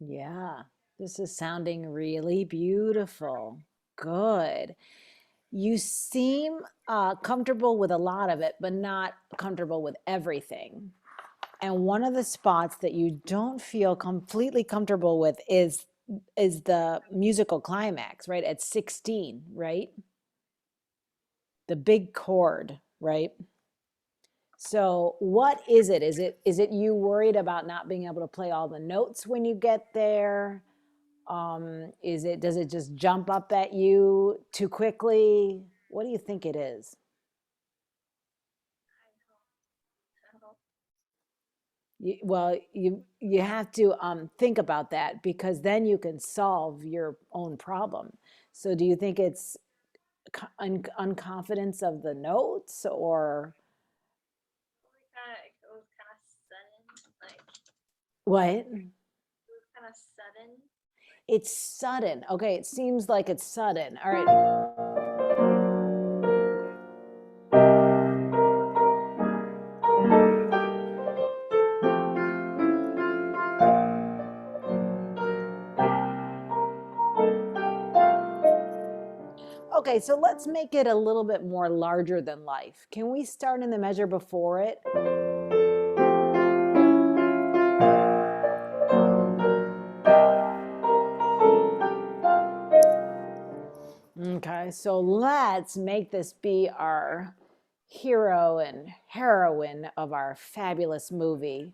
Yeah, this is sounding really beautiful. Good. You seem comfortable with a lot of it, but not comfortable with everything. And one of the spots that you don't feel completely comfortable with is the musical climax, right? At 16, right? The big chord, right? So what is it? Is it you worried about not being able to play all the notes when you get there? Does it just jump up at you too quickly? What do you think it is? You have to think about that because then you can solve your own problem. So do you think it's unconfidence of the notes or It was kind of sudden, like what? it was kind of sudden. It's sudden. Okay, it seems like it's sudden. All right. Okay, so let's make it a little bit more larger than life. Can we start in the measure before it? Okay, so let's make this be our hero and heroine of our fabulous movie.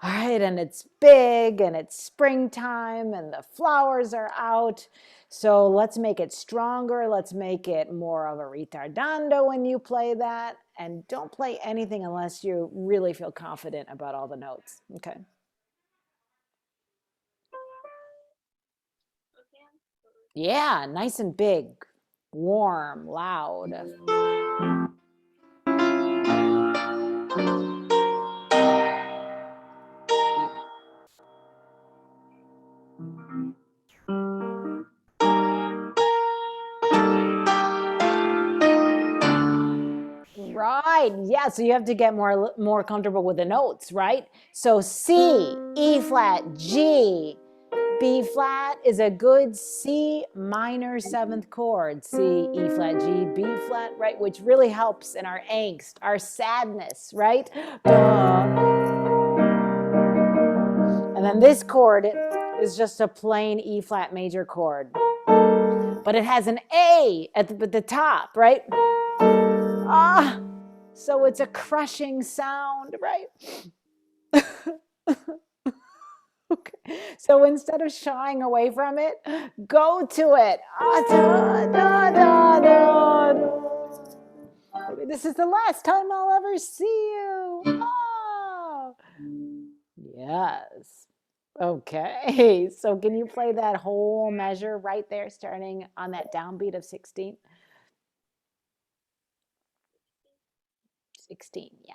All right, and it's big and it's springtime and the flowers are out. So let's make it stronger. Let's make it more of a ritardando when you play that. And don't play anything unless you really feel confident about all the notes. Okay. Yeah, nice and big, warm, loud. Right. Yeah. So you have to get more comfortable with the notes, right? So C, E flat, G, B flat is a good C minor seventh chord. C, E flat, G, B flat, right? Which really helps in our angst, our sadness, right? And then this chord is just a plain E flat major chord. But it has an A at the top, right? Ah, so it's a crushing sound, right? Okay. So instead of shying away from it, go to it. Okay, this is the last time I'll ever see you. Oh. Yes. Okay. So can you play that whole measure right there, starting on that downbeat of 16? 16, yeah.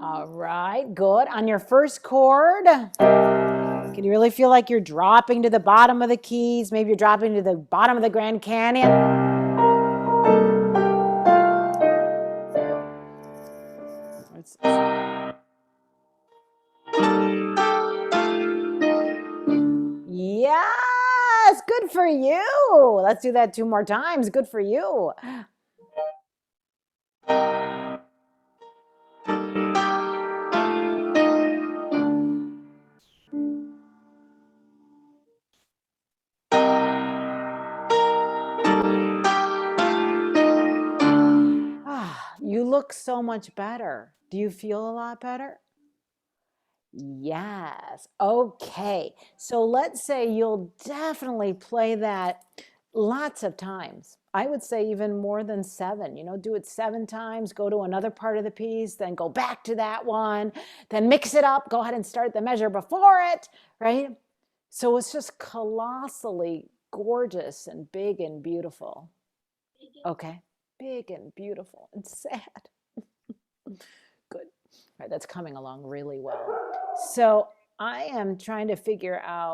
All right, good. On your first chord, can you really feel like you're dropping to the bottom of the keys? Maybe you're dropping to the bottom of the Grand Canyon. Yes, good for you. Let's do that 2 more times. Good for you. You look so much better. Do you feel a lot better? Yes. Okay. So let's say you'll definitely play that lots of times. I would say even more than 7. Do it 7 times, go to another part of the piece, then go back to that one, then mix it up, go ahead and start the measure before it, right? So it's just colossally gorgeous and big and beautiful. Okay. Big and beautiful and sad. Good. All right, that's coming along really well. So I am trying to figure out